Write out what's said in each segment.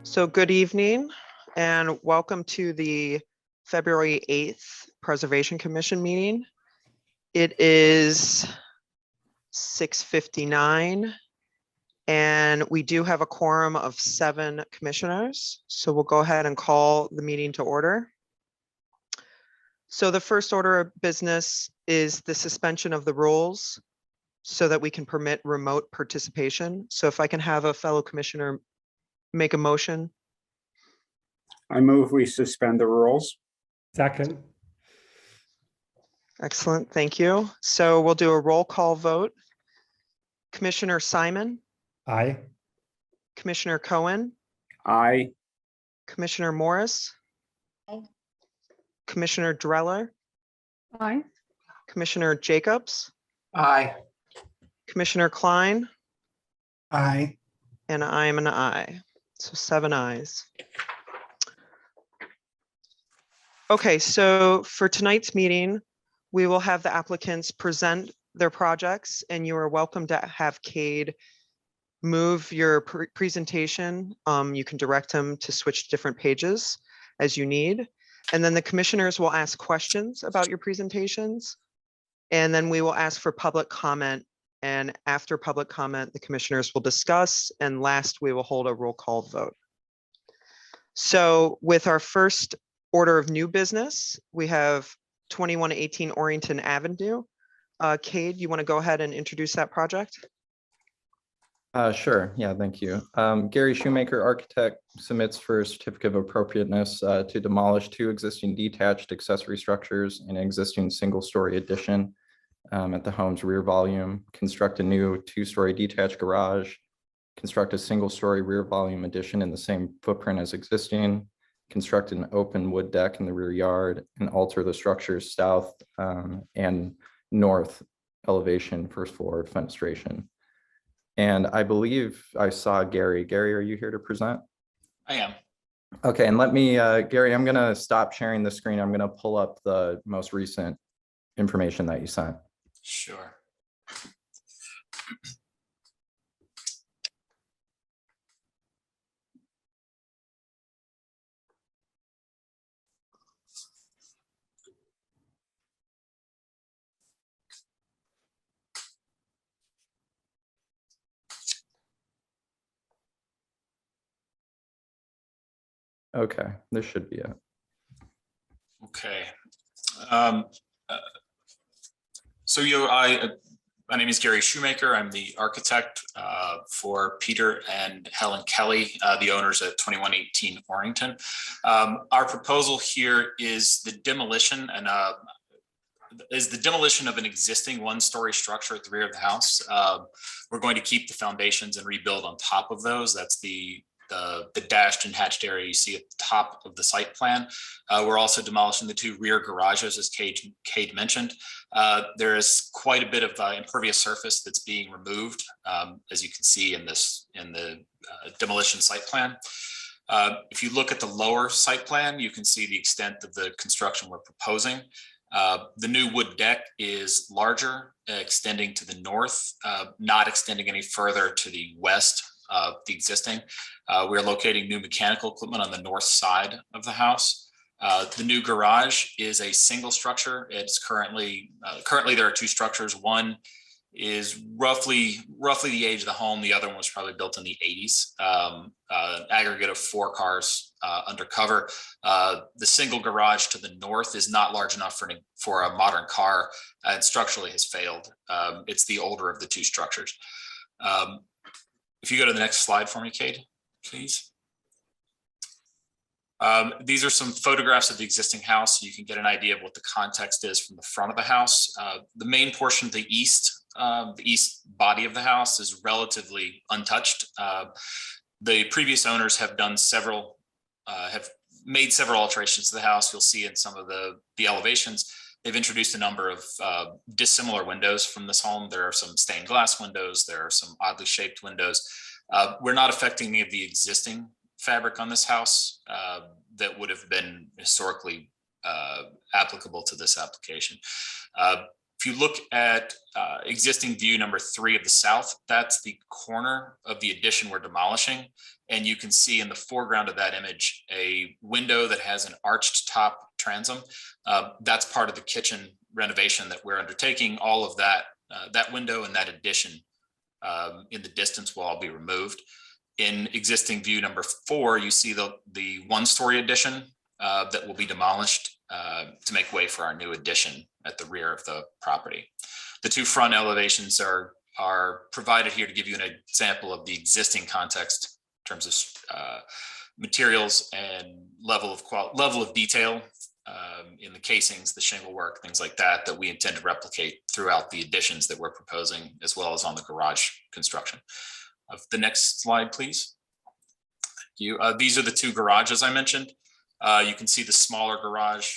So good evening and welcome to the February 8th Preservation Commission meeting. It is 6:59 and we do have a quorum of 7 commissioners. So we'll go ahead and call the meeting to order. So the first order of business is the suspension of the rules so that we can permit remote participation. So if I can have a fellow commissioner make a motion. I move we suspend the rules. Second. Excellent, thank you. So we'll do a roll call vote. Commissioner Simon, Aye. Commissioner Cohen, Aye. Commissioner Morris, Aye. Commissioner Dreller, Aye. Commissioner Jacobs, Aye. Commissioner Klein, Aye. and I am an aye. So 7 ayes. Okay, so for tonight's meeting, we will have the applicants present their projects, and you are welcome to have Kade move your presentation. You can direct him to switch to different pages as you need. And then the commissioners will ask questions about your presentations. And then we will ask for public comment. And after public comment, the commissioners will discuss. And last, we will hold a roll call vote. So with our first order of new business, we have 2118 Orrington Avenue. Kade, you want to go ahead and introduce that project? Sure. Yeah, thank you. Gary Shoemaker, architect, submits for a certificate of appropriateness to demolish 2 existing detached accessory structures and an existing single-story addition at the home's rear volume, construct a new 2-story detached garage, construct a single-story rear volume addition in the same footprint as existing, construct an open wood deck in the rear yard, and alter the structure's south and north elevation first floor fenestration. And I believe I saw Gary. Gary, are you here to present? I am. Okay, and let me, Gary, I'm gonna stop sharing the screen. I'm gonna pull up the most recent information that you sent. Sure. Okay, this should be it. Okay. So my name is Gary Shoemaker. I'm the architect for Peter and Helen Kelly, the owners at 2118 Orrington. Our proposal here is the demolition of an existing 1-story structure at the rear of the house. We're going to keep the foundations and rebuild on top of those. That's the dashed and hatched area you see at the top of the site plan. We're also demolishing the 2 rear garages, as Kade mentioned. There is quite a bit of impervious surface that's being removed, as you can see in the demolition site plan. If you look at the lower site plan, you can see the extent of the construction we're proposing. The new wood deck is larger, extending to the north, not extending any further to the west of the existing. We're locating new mechanical equipment on the north side of the house. The new garage is a single structure. It's currently there are 2 structures. One is roughly the age of the home. The other one was probably built in the 80s. An aggregate of 4 cars under cover. The single garage to the north is not large enough for a modern car, and structurally has failed. It's the older of the 2 structures. If you go to the next slide for me, Kade, please. These are some photographs of the existing house. So you can get an idea of what the context is from the front of the house. The main portion of the east body of the house is relatively untouched. The previous owners have made several alterations to the house. You'll see in some of the elevations. They've introduced a number of dissimilar windows from this home. There are some stained glass windows. There are some oddly shaped windows. We're not affecting any of the existing fabric on this house that would have been historically applicable to this application. If you look at existing view number 3 of the south, that's the corner of the addition we're demolishing. And you can see in the foreground of that image, a window that has an arched top transom. That's part of the kitchen renovation that we're undertaking. All of that, that window and that addition in the distance will all be removed. In existing view number 4, you see the 1-story addition that will be demolished to make way for our new addition at the rear of the property. The 2 front elevations are provided here to give you an example of the existing context in terms of materials and level of detail in the casings, the shingle work, things like that, that we intend to replicate throughout the additions that we're proposing, as well as on the garage construction. The next slide, please. Thank you. These are the 2 garages I mentioned. You can see the smaller garage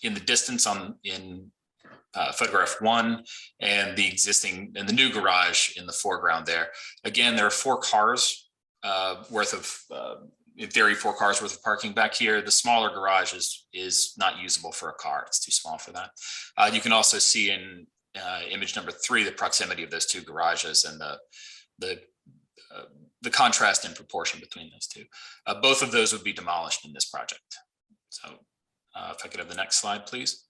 in the distance in photograph 1, and the new garage in the foreground there. Again, there are 4 cars worth of, in theory, 4 cars worth of parking back here. The smaller garage is not usable for a car. It's too small for that. You can also see in image number 3 the proximity of those 2 garages and the contrast in proportion between those 2. Both of those would be demolished in this project. So if I could have the next slide, please.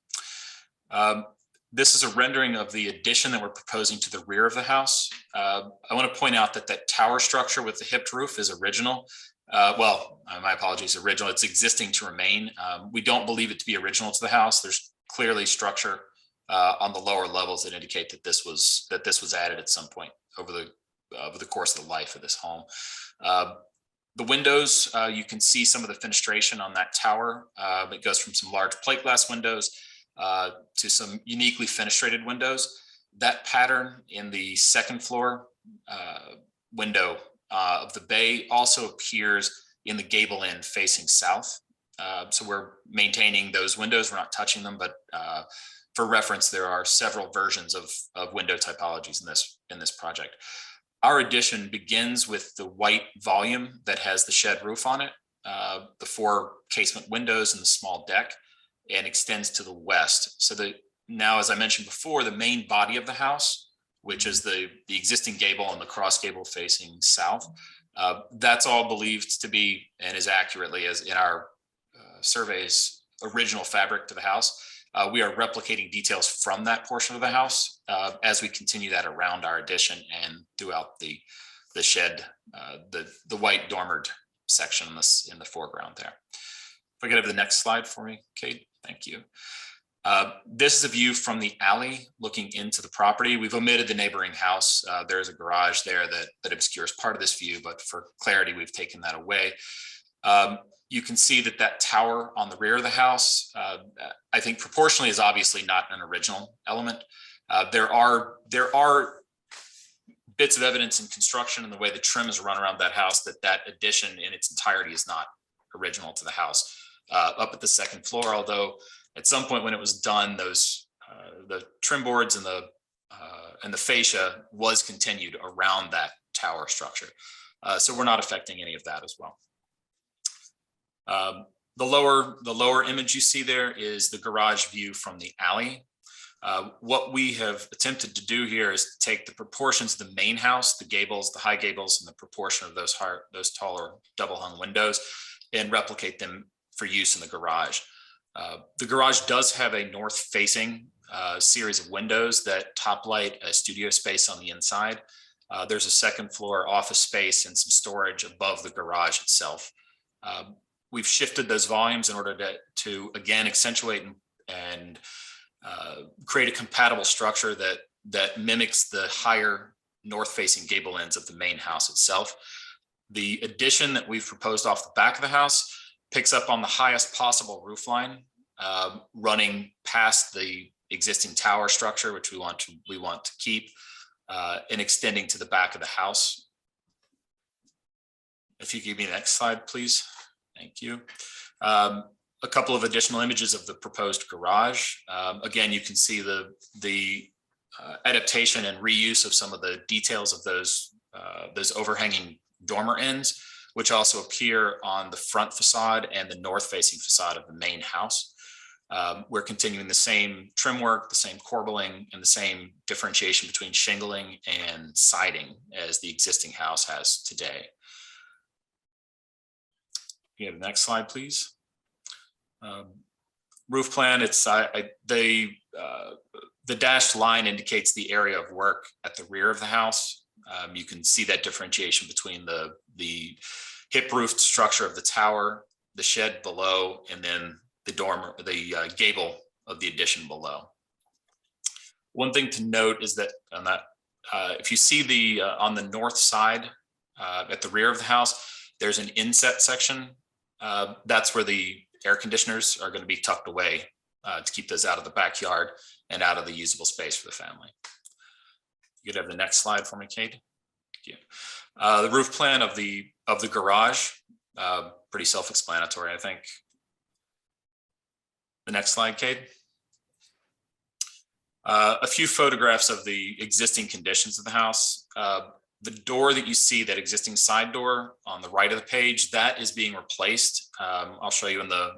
This is a rendering of the addition that we're proposing to the rear of the house. I want to point out that that tower structure with the hipped roof is original. My apologies, original. It's existing to remain. We don't believe it to be original to the house. There's clearly structure on the lower levels that indicate that this was added at some point over the course of the life of this home. The windows, you can see some of the fenestration on that tower. It goes from some large plate glass windows to some uniquely fenestrated windows. That pattern in the 2nd floor window of the bay also appears in the gable end facing south. So we're maintaining those windows. We're not touching them, but for reference, there are several versions of window typologies in this project. Our addition begins with the white volume that has the shed roof on it, the 4 casement windows and the small deck, and extends to the west. So now, as I mentioned before, the main body of the house, which is the existing gable and the cross gable facing south, that's all believed to be, and is accurately as in our surveys, original fabric to the house. We are replicating details from that portion of the house as we continue that around our addition and throughout the shed, the white dormered section in the foreground there. If I could have the next slide for me, Kate, thank you. This is a view from the alley looking into the property. We've omitted the neighboring house. There is a garage there that obscures part of this view, but for clarity, we've taken that away. You can see that tower on the rear of the house, I think proportionally is obviously not an original element. There are bits of evidence in construction and the way the trim is run around that house that addition in its entirety is not original to the house. Up at the 2nd floor, although at some point when it was done, those the trim boards and the fascia was continued around that tower structure. So we're not affecting any of that as well. The lower image you see there is the garage view from the alley. What we have attempted to do here is take the proportions of the main house, the gables, the high gables, and the proportion of those taller double hung windows, and replicate them for use in the garage. The garage does have a north facing series of windows that top light a studio space on the inside. There's a 2nd floor office space and some storage above the garage itself. We've shifted those volumes in order to again accentuate and create a compatible structure that mimics the higher north-facing gable ends of the main house itself. The addition that we've proposed off the back of the house picks up on the highest possible roof line, running past the existing tower structure, which we want to keep, and extending to the back of the house. If you give me the next slide, please. Thank you. A couple of additional images of the proposed garage. Again, you can see the adaptation and reuse of some of the details of those overhanging dormer ends, which also appear on the front facade and the north-facing facade of the main house. We're continuing the same trim work, the same corbelling, and the same differentiation between shingling and siding as the existing house has today. You have the next slide, please. Roof plan, it's the dashed line indicates the area of work at the rear of the house. You can see that differentiation between the hip roofed structure of the tower, the shed below, and then the gable of the addition below. One thing to note is that on that, if you see on the north side at the rear of the house, there's an inset section. That's where the air conditioners are going to be tucked away to keep those out of the backyard and out of the usable space for the family. You could have the next slide for me, Kate. Thank you. The roof plan of the garage, pretty self-explanatory, I think. The next slide, Kate. A few photographs of the existing conditions of the house. The door that you see, that existing side door on the right of the page, that is being replaced. I'll show you in the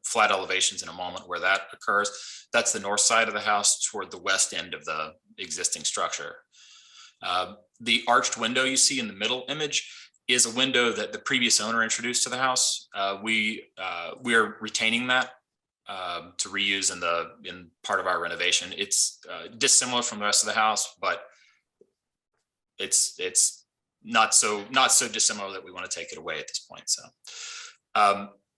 flat elevations in a moment where that occurs. That's the north side of the house toward the west end of the existing structure. The arched window you see in the middle image is a window that the previous owner introduced to the house. We are retaining that to reuse in part of our renovation. It's dissimilar from the rest of the house, but it's not so dissimilar that we want to take it away at this point. So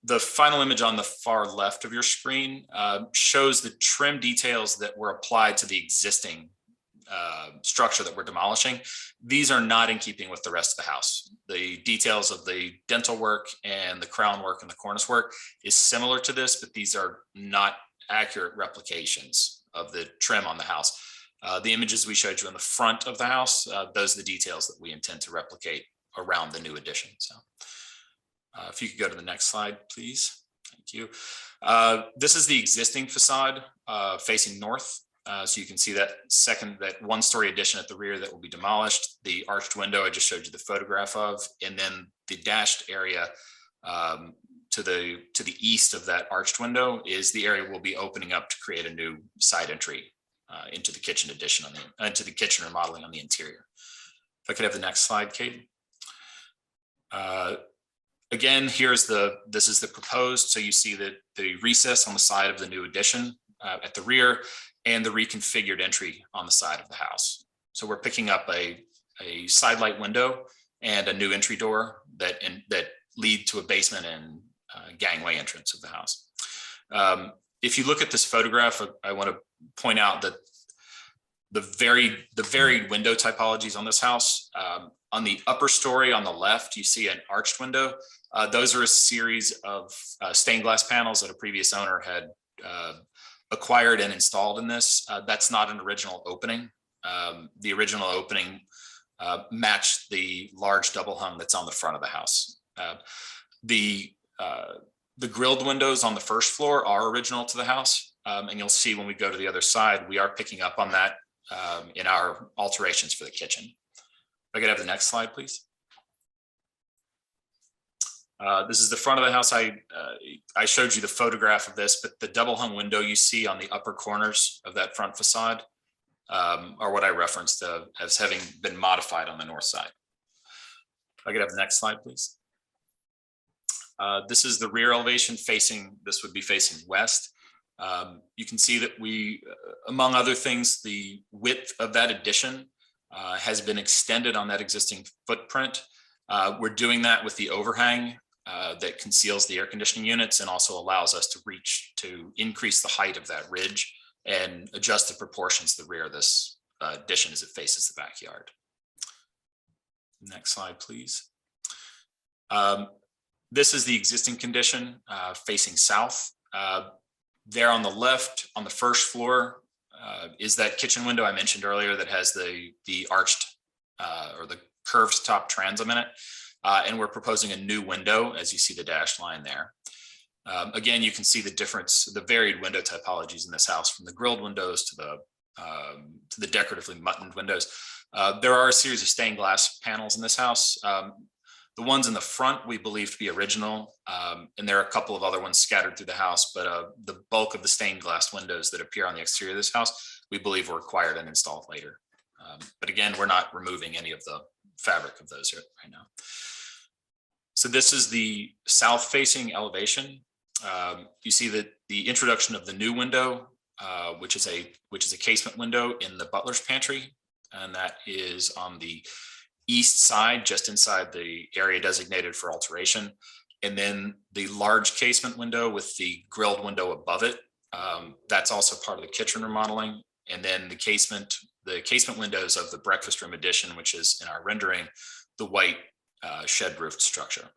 the final image on the far left of your screen shows the trim details that were applied to the existing structure that we're demolishing. These are not in keeping with the rest of the house. The details of the dental work and the crown work and the cornice work is similar to this, but these are not accurate replications of the trim on the house. The images we showed you in the front of the house, those are the details that we intend to replicate around the new addition. So if you could go to the next slide, please. Thank you. This is the existing facade facing north. So you can see that one-story addition at the rear that will be demolished, the arched window I just showed you the photograph of, and then the dashed area to the east of that arched window is the area we'll be opening up to create a new side entry into the kitchen addition into the kitchen remodeling on the interior. If I could have the next slide, Kate. Again, this is the proposed. So you see that the recess on the side of the new addition at the rear, and the reconfigured entry on the side of the house. So we're picking up a side light window and a new entry door that lead to a basement and gangway entrance of the house. If you look at this photograph, I want to point out that the varied window typologies on this house. On the upper story on the left, you see an arched window. Those are a series of stained glass panels that a previous owner had acquired and installed in this. That's not an original opening. The original opening matched the large double hung that's on the front of the house. The grilled windows on the first floor are original to the house. And you'll see when we go to the other side, we are picking up on that in our alterations for the kitchen. If I could have the next slide, please. This is the front of the house. I showed you the photograph of this, but the double hung window you see on the upper corners of that front facade are what I referenced as having been modified on the north side. If I could have the next slide, please. This is the rear elevation this would be facing west. You can see that among other things, the width of that addition has been extended on that existing footprint. We're doing that with the overhang that conceals the air conditioning units and also allows us to increase the height of that ridge and adjust the proportions to the rear of this addition as it faces the backyard. Next slide, please. This is the existing condition facing south. There on the left, on the first floor, is that kitchen window I mentioned earlier that has the arched or the curved top transom in it. And we're proposing a new window, as you see the dashed line there. Again, you can see the difference, the varied window typologies in this house, from the grilled windows to the decoratively muttoned windows. There are a series of stained glass panels in this house. The ones in the front, we believe to be original, and there are a couple of other ones scattered through the house, but the bulk of the stained glass windows that appear on the exterior of this house, we believe were acquired and installed later. But again, we're not removing any of the fabric of those right now. So this is the south-facing elevation. You see that the introduction of the new window, which is a casement window in the butler's pantry, and that is on the east side, just inside the area designated for alteration. And then the large casement window with the grilled window above it, that's also part of the kitchen remodeling. And then the casement windows of the breakfast room addition, which is in our rendering, the white shed roofed structure.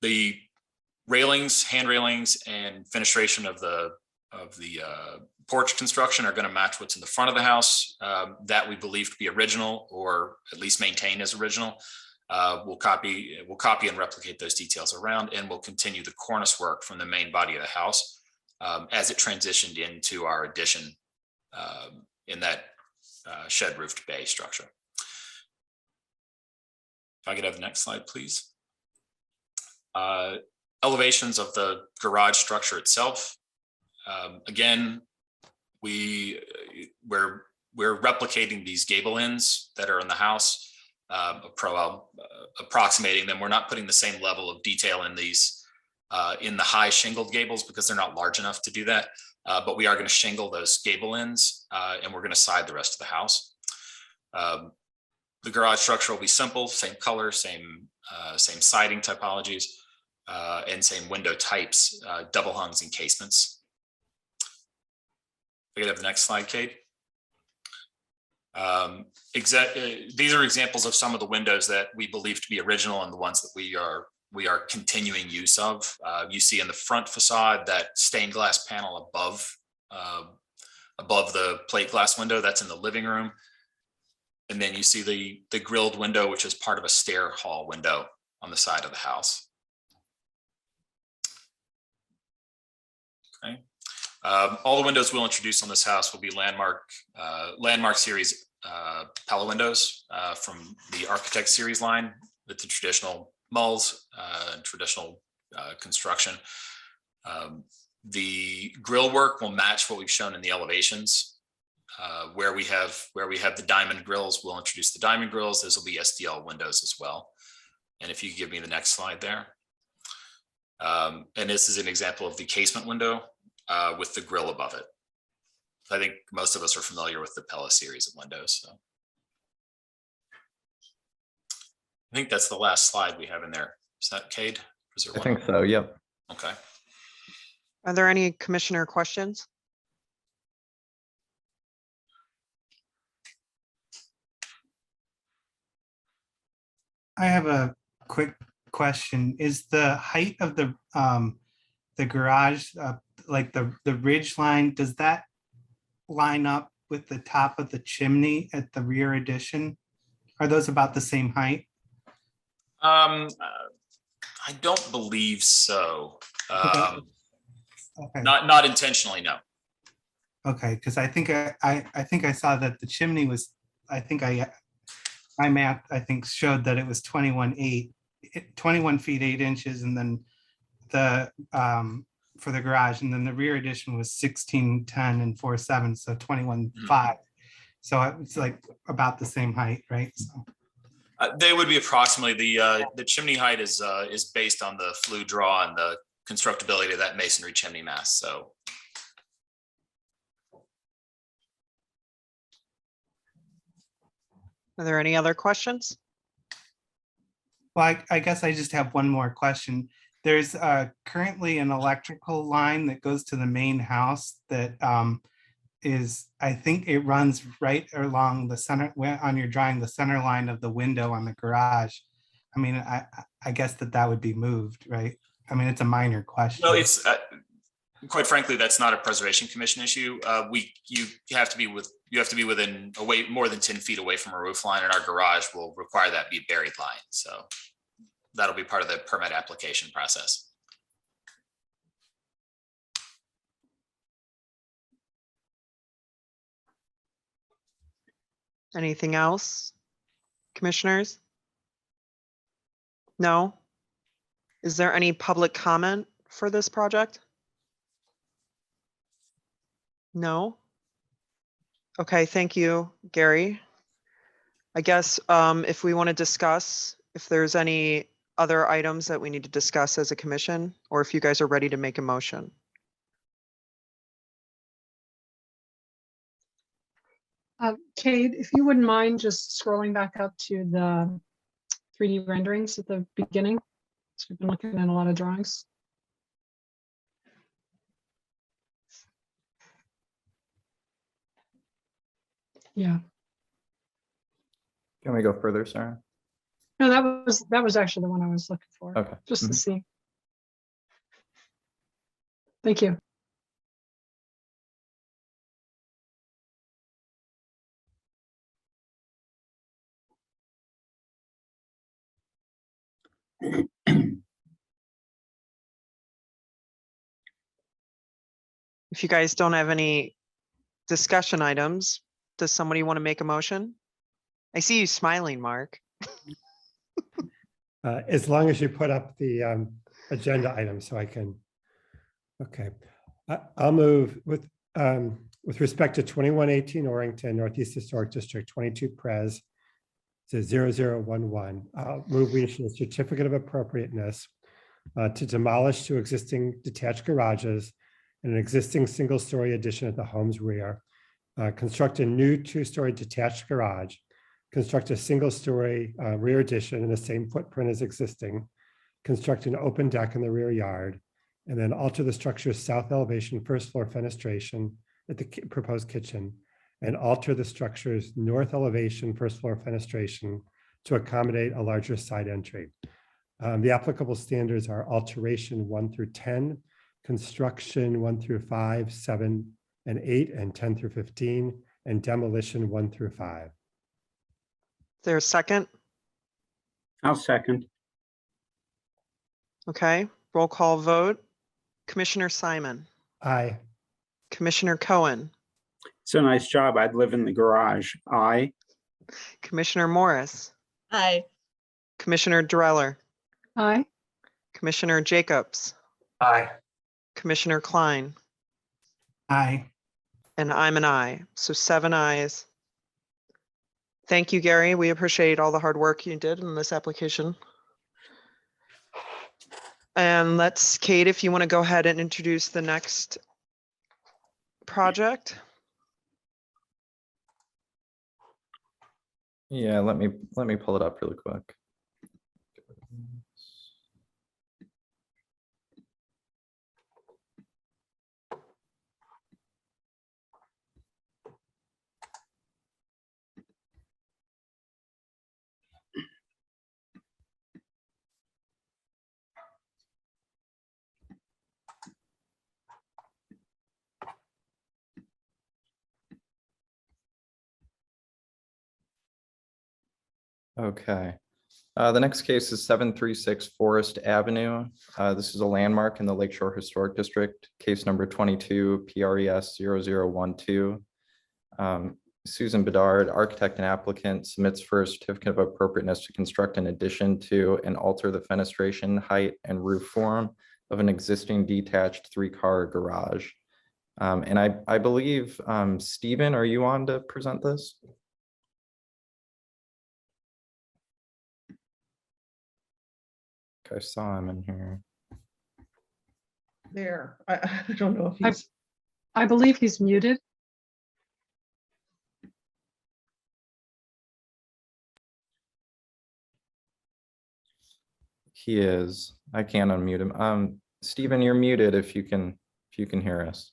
The railings, hand railings, and fenestration of the porch construction are going to match what's in the front of the house. That we believe to be original, or at least maintained as original. We'll copy and replicate those details around, and we'll continue the cornice work from the main body of the house as it transitioned into our addition in that shed roofed bay structure. If I could have the next slide, please. Elevations of the garage structure itself. Again, we're replicating these gable ends that are in the house, approximating them. We're not putting the same level of detail in these in the high shingled gables because they're not large enough to do that. But we are going to shingle those gable ends, and we're going to side the rest of the house. The garage structure will be simple, same color, same siding typologies, and same window types, double hungs and casements. We could have the next slide, Kade. These are examples of some of the windows that we believe to be original and the ones that we are continuing use of. You see in the front facade that stained glass panel above the plate glass window that's in the living room. And then you see the grilled window, which is part of a stair hall window on the side of the house. Okay. All the windows we'll introduce on this house will be landmark series Pella windows from the Architect series line with the traditional mulls and traditional construction. The grill work will match what we've shown in the elevations. Where we have the diamond grills, we'll introduce the diamond grills. Those will be SDL windows as well. And if you could give me the next slide there. And this is an example of the casement window with the grill above it. I think most of us are familiar with the Pella series of windows. So I think that's the last slide we have in there. Is that Kade? I think so, yep. Okay. Are there any commissioner questions? I have a quick question. Is the height of the garage, like the ridge line, does that line up with the top of the chimney at the rear addition? Are those about the same height? I don't believe so. Okay. Not intentionally, no. Okay, because I think I saw that the chimney was, my math, I think, showed that it was 21 feet 8 inches, and then the for the garage, and then the rear addition was 16, 10, and 4.7, so 21.5. So it's like about the same height, right? So. They would be approximately the chimney height is based on the flue draw and the constructability of that masonry chimney mass. So. Are there any other questions? Well, I guess I just have one more question. There's currently an electrical line that goes to the main house that is, I think it runs right along the center, on your drawing, the center line of the window on the garage. I mean, I guess that would be moved, right? I mean, it's a minor question. No, it's quite frankly, that's not a Preservation Commission issue. You have to be within more than 10 feet away from a roof line, and our garage will require that be buried line. So that'll be part of the permit application process. Anything else, commissioners? No? Is there any public comment for this project? No? Okay, thank you, Gary. I guess if we want to discuss, if there's any other items that we need to discuss as a commission, or if you guys are ready to make a motion. Kade, if you wouldn't mind just scrolling back up to the 3D renderings at the beginning. So we've been looking at a lot of drawings. Yeah, Can we go further, Sarah? no, that was actually the one I was looking for, Okay. just to Mhm. see. Thank you. If you guys don't have any discussion items, does somebody want to make a motion? I see you smiling, Mark. As long as you put up the agenda item so I can, okay. I'll move with respect to 2118 Orrington, Northeast Historic District, 22 Pres to 0011. I'll move we issue a certificate of appropriateness to demolish two existing detached garages and an existing single-story addition at the home's rear. Construct a new two-story detached garage. Construct a single-story rear addition in the same footprint as existing. Construct an open deck in the rear yard, and then alter the structure's south elevation first floor fenestration at the proposed kitchen, and alter the structure's north elevation first floor fenestration to accommodate a larger side entry. The applicable standards are alteration 1 through 10, construction 1 through 5, 7 and 8, and 10 through 15, and demolition 1 through 5. Is there a second? I'll second. Okay, roll call vote. Commissioner Simon, Aye. Commissioner Cohen, It's a nice job. I'd live in the garage. Aye. Commissioner Morris, Aye. Commissioner Dreller, Aye. Commissioner Jacobs, Aye. Commissioner Klein, Aye. and I'm an aye. So 7 ayes. Thank you, Gary. We appreciate all the hard work you did in this application. And let's, Kate, if you want to go ahead and introduce the next project. Yeah, let me pull it up really quick. Okay. The next case is 736 Forest Avenue. This is a landmark in the Lakeshore Historic District, case number 22 PRES 0012. Susan Bedard, architect and applicant, submits for a certificate of appropriateness to construct an addition to and alter the fenestration height and roof form of an existing detached 3-car garage. And I believe, Stephen, are you on to present this? I saw him in here. There. I don't know if he's, I believe he's muted. He is. I can't unmute him. Stephen, you're muted if you can hear us.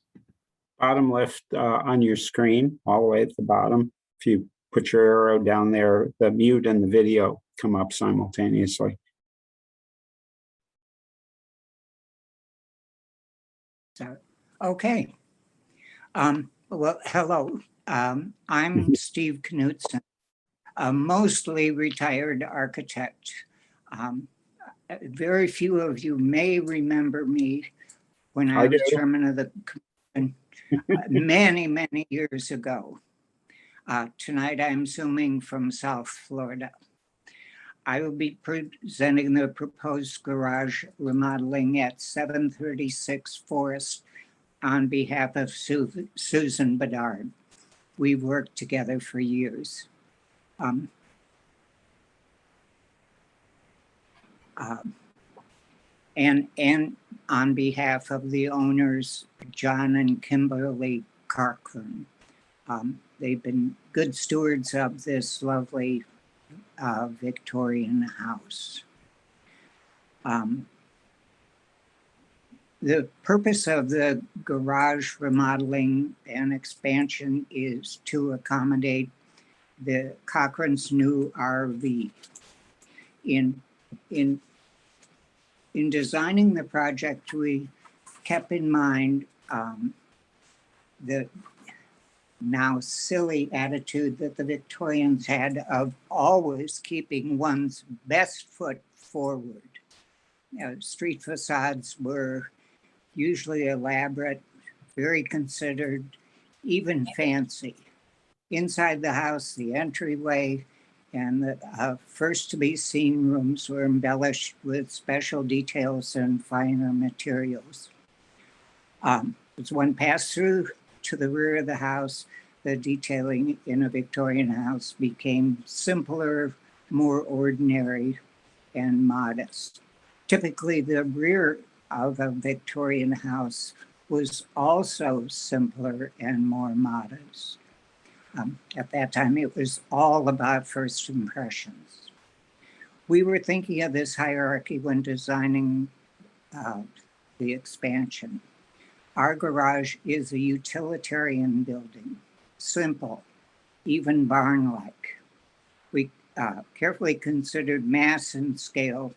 Bottom left on your screen, all the way at the bottom. If you put your arrow down there, the mute and the video come up simultaneously. So, okay. Well, hello. I'm Steve Knutson, a mostly retired architect. Very few of you may remember me when I I was do. chairman of the commission many, many years ago. Tonight I'm zooming from South Florida. I will be presenting the proposed garage remodeling at 736 Forest on behalf of Susan Bedard. We've worked together for years. And on behalf of the owners, John and Kimberly Carclin. They've been good stewards of this lovely Victorian house. The purpose of the garage remodeling and expansion is to accommodate the Cochran's new RV. In designing the project, we kept in mind the now silly attitude that the Victorians had of always keeping one's best foot forward. Street facades were usually elaborate, very considered, even fancy. Inside the house, the entryway and the first to be seen rooms were embellished with special details and finer materials. As one passed through to the rear of the house, the detailing in a Victorian house became simpler, more ordinary, and modest. Typically, the rear of a Victorian house was also simpler and more modest. At that time, it was all about first impressions. We were thinking of this hierarchy when designing the expansion. Our garage is a utilitarian building, simple, even barn-like. We carefully considered mass and scale,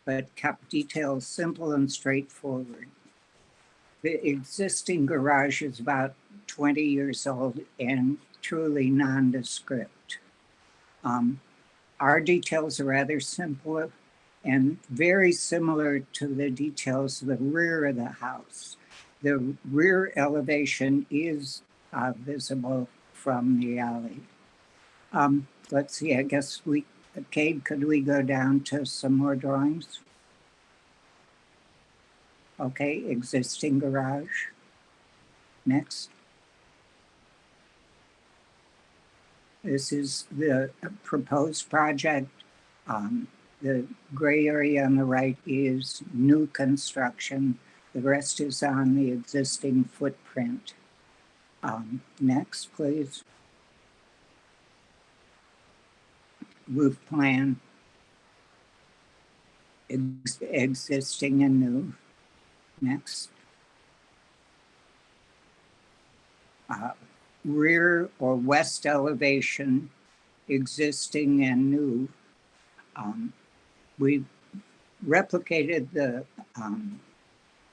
but kept details simple and straightforward. The existing garage is about 20 years old and truly nondescript. Our details are rather simpler and very similar to the details of the rear of the house. The rear elevation is visible from the alley. Let's see, I guess Kade, could we go down to some more drawings? Okay, existing garage. Next. This is the proposed project. The gray area on the right is new construction. The rest is on the existing footprint. Next, please. Roof plan. Existing and new. Next. Rear or west elevation, existing and new. We replicated the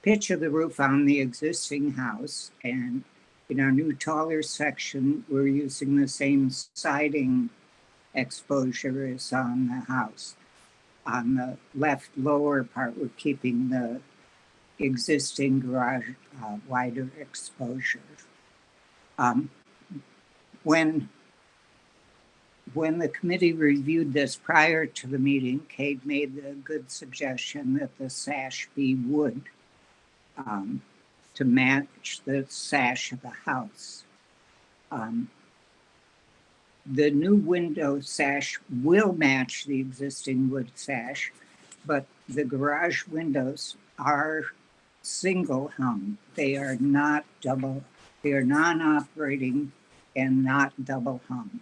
pitch of the roof on the existing house, and in our new taller section, we're using the same siding exposure as on the house. On the left lower part, we're keeping the existing garage wider exposure. When the committee reviewed this prior to the meeting, Kade made the good suggestion that the sash be wood to match the sash of the house. The new window sash will match the existing wood sash, but the garage windows are single hung. They are not double, they are non-operating and not double hung.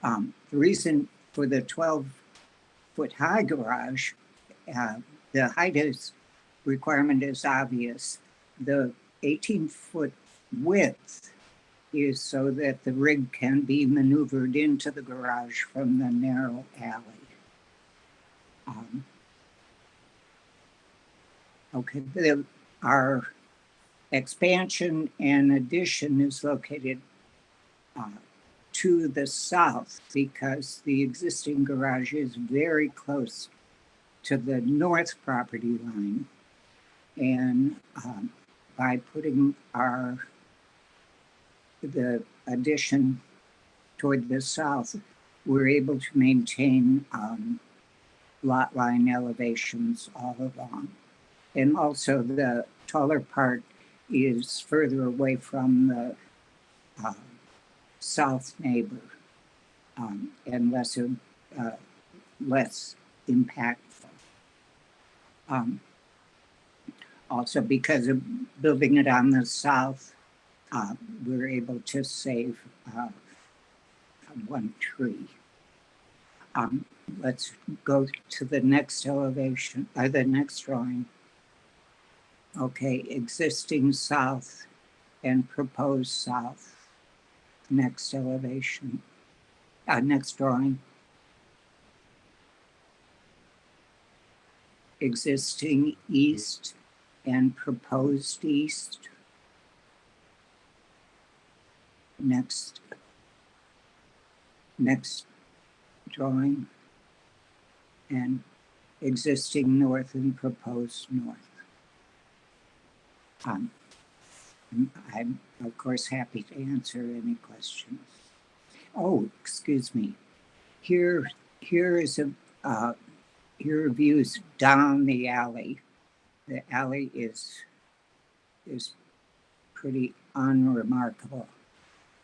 The reason for the 12-foot high garage, the height requirement is obvious. The 18-foot width is so that the rig can be maneuvered into the garage from the narrow alley. Okay, our expansion and addition is located to the south because the existing garage is very close to the north property line. And by putting the addition toward the south, we're able to maintain lot line elevations all along. And also the taller part is further away from the south neighbor and less impactful. Also, because of building it on the south, we're able to save one tree. Let's go to the next elevation, the next drawing. Okay, existing south and proposed south. Next elevation, next drawing. Existing east and proposed east. Next drawing. And existing north and proposed north. I'm of course happy to answer any questions. Oh, excuse me. Here is here are views down the alley. The alley is pretty unremarkable.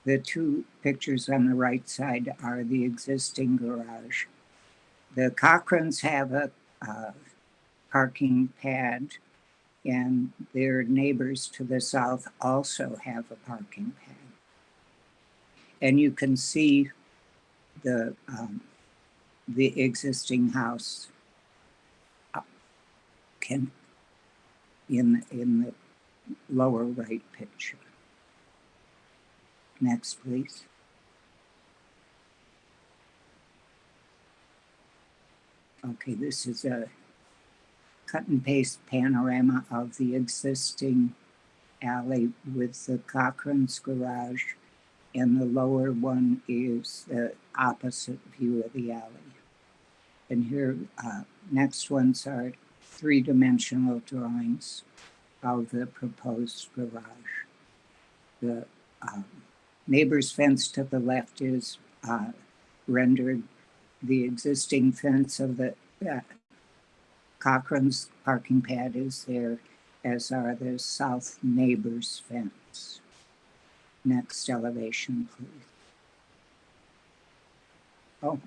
The two pictures on the right side are the existing garage. The Cochrans have a parking pad, and their neighbors to the south also have a parking pad. And you can see the existing house in the lower right picture. Next, please. Okay, this is a cut and paste panorama of the existing alley with the Cochran's garage, and the lower one is the opposite view of the alley. And here, next ones are three-dimensional drawings of the proposed garage. The neighbor's fence to the left is rendered. The existing fence of the Cochran's parking pad is there, as are the south neighbor's fence. Next elevation, please. Oh,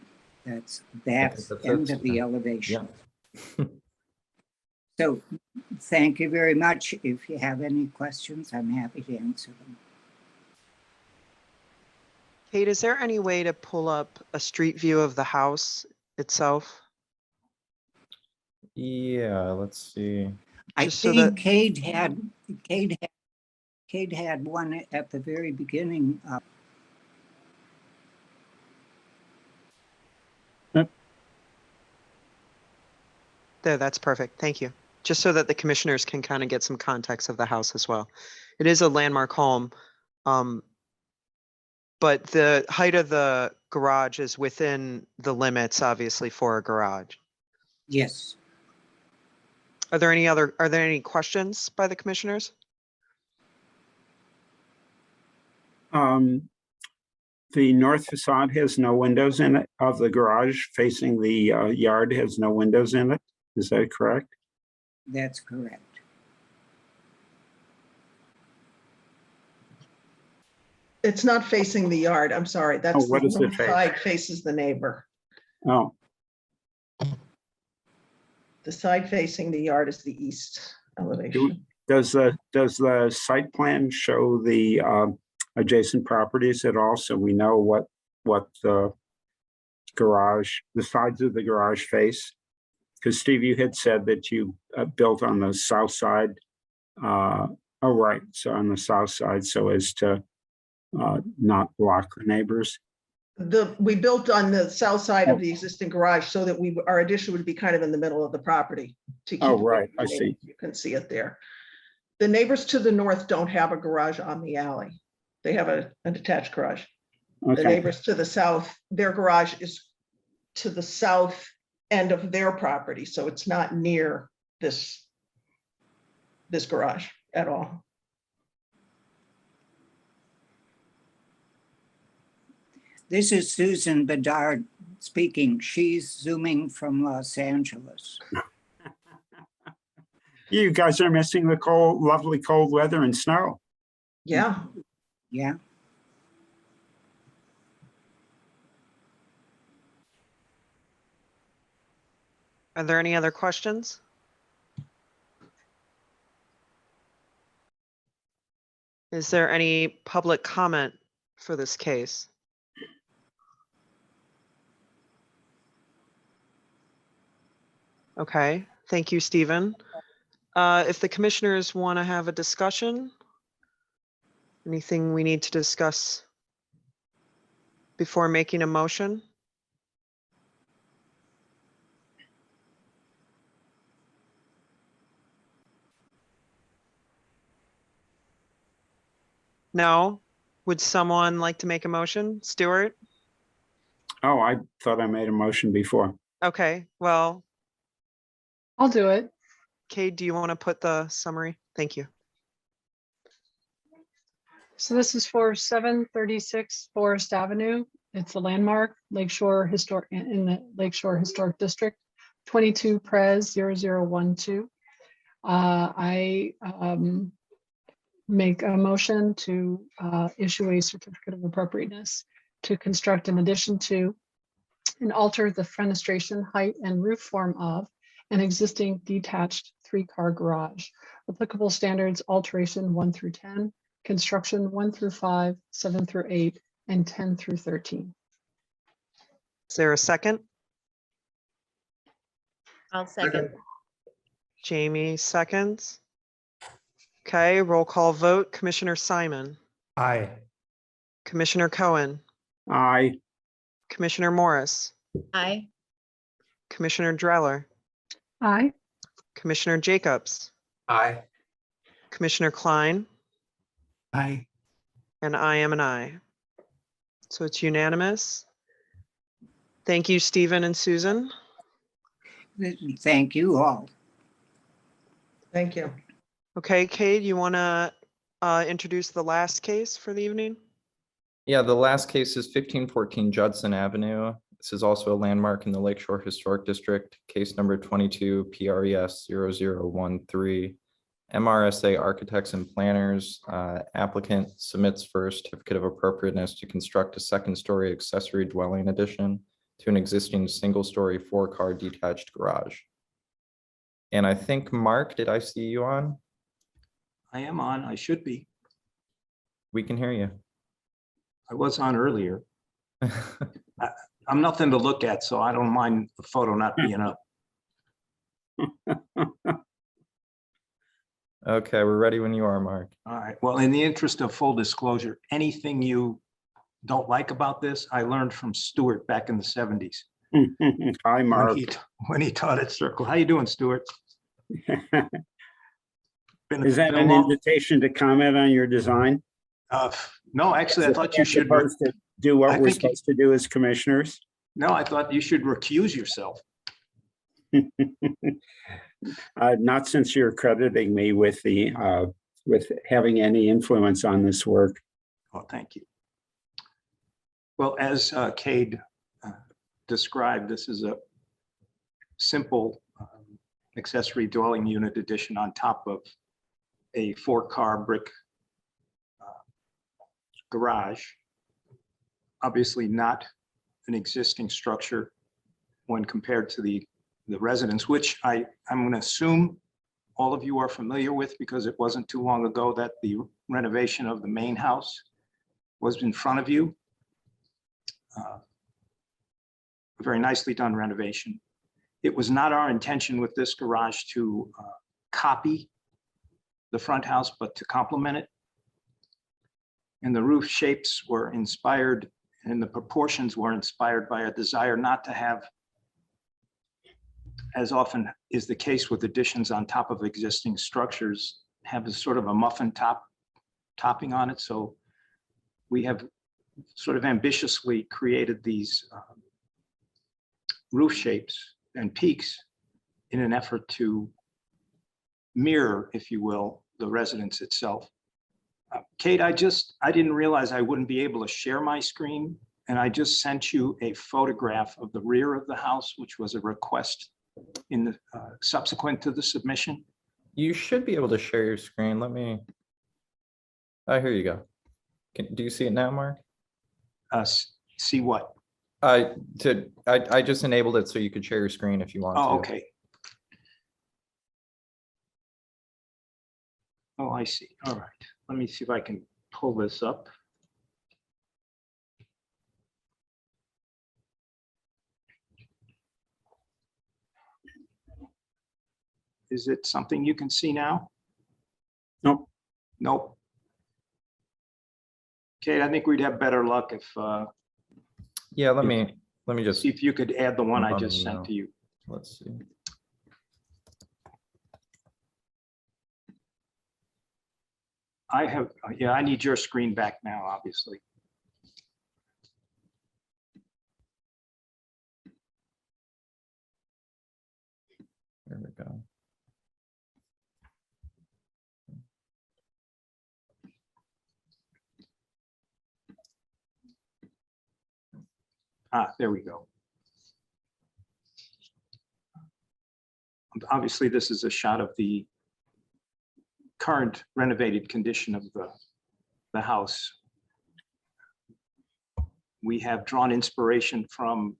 that's the end of the elevation. Yeah. So thank you very much. If you have any questions, I'm happy to answer them. Kate, is there any way to pull up a street view of the house itself? Yeah, let's see. I Just so think that- Kade had one at the very beginning. There, that's perfect. Thank you. Just so that the commissioners can kind of get some context of the house as well. It is a landmark home. But the height of the garage is within the limits, obviously, for a garage. Yes. Are there any questions by the commissioners? The north facade has no windows in it, of the garage facing the yard has no windows in it. Is that correct? That's correct. It's not facing the yard. I'm sorry. That's what the does it north face? side faces the neighbor. Oh, The side facing the yard is the east elevation. does the site plan show the adjacent properties at all, so we know what the sides of the garage face? Because Steve, you had said that you built on the south side. Right, so on the south side, so as to not block the neighbors. We built on the south side of the existing garage so that our addition would be kind of in the middle of the property. To keep Right, I see. You can see it there. The neighbors to the north don't have a garage on the alley. They have an attached garage. Okay. The neighbors to the south, their garage is to the south end of their property, so it's not near this garage at all. This is Susan Bedard speaking. She's Zooming from Los Angeles. You guys are missing the cold, lovely cold weather and snow. Yeah, Yeah. Are there any other questions? Is there any public comment for this case? Okay, thank you, Stephen. If the commissioners want to have a discussion, anything we need to discuss before making a motion? No? Would someone like to make a motion? Stuart? Oh, I thought I made a motion before. Okay, well, I'll do it. Kate, do you want to put the summary? Thank you. So this is for 736 Forest Avenue. It's a landmark, Lakeshore Historic, in the Lakeshore Historic District, 22 Pres 0012. I make a motion to issue a certificate of appropriateness to construct an addition to and alter the fenestration height and roof form of an existing detached 3-car garage. Applicable standards: alteration 1 through 10, construction 1 through 5, 7 through 8, and 10 through 13. Is there a second? I'll second. Jamie seconds. Okay, roll call vote. Commissioner Simon, Aye. Commissioner Cohen, Aye. Commissioner Morris, Aye. Commissioner Dreller, Aye. Commissioner Jacobs, Aye. Commissioner Klein, Aye. and I am an aye. So it's unanimous. Thank you, Stephen and Susan. Thank you all. thank you. Okay, Kate, you want to introduce the last case for the evening? Yeah, the last case is 1514 Judson Avenue. This is also a landmark in the Lakeshore Historic District, case number 22 PRES 0013. MRSA Architects and Planners, applicant submits for a certificate of appropriateness to construct a 2nd-story accessory dwelling addition to an existing single-story 4-car detached garage. And I think, Mark, did I see you on? I am on. I should be. We can hear you. I was on earlier. I'm nothing to look at, so I don't mind the photo not being up. Okay, we're ready when you are, Mark. All right. Well, in the interest of full disclosure, anything you don't like about this, I learned from Stuart back in the 70s. Hi, Mark. When he taught at Circle. How you doing, Stuart? Is that an invitation to comment on your design? No, actually, I thought you should. Supposed to do what I we're think supposed to do as commissioners? No, I thought you should recuse yourself. Not since you're crediting me with the with having any influence on this work. Oh, thank you. Well, as Kade described, this is a simple accessory dwelling unit addition on top of a 4-car brick garage. Obviously not an existing structure when compared to the residence, which I'm going to assume all of you are familiar with because it wasn't too long ago that the renovation of the main house was in front of you. A very nicely done renovation. It was not our intention with this garage to copy the front house, but to complement it. And the roof shapes were inspired and the proportions were inspired by a desire not to have, as often is the case with additions on top of existing structures, have a sort of a muffin topping on it. So we have sort of ambitiously created these roof shapes and peaks in an effort to mirror, if you will, the residence itself. Kate, I didn't realize I wouldn't be able to share my screen And I just sent you a photograph of the rear of the house, which was a request in the subsequent to the submission. You should be able to share your screen. Let me. Oh, here you go. Do you see it now, Mark? See what? I just enabled it so you could share your screen if you want to. Oh, okay. Oh, I see. All right. Let me see if I can pull this up. Is it something you can see now? Nope. Nope. Kate, I think we'd have better luck if, Yeah, let me just. see if you could add the one I Hold on, just sent to you. Let's see. I have, yeah, I need your screen back now, obviously. There we go. Ah, there we go. Obviously, this is a shot of the current renovated condition of the house. We have drawn inspiration from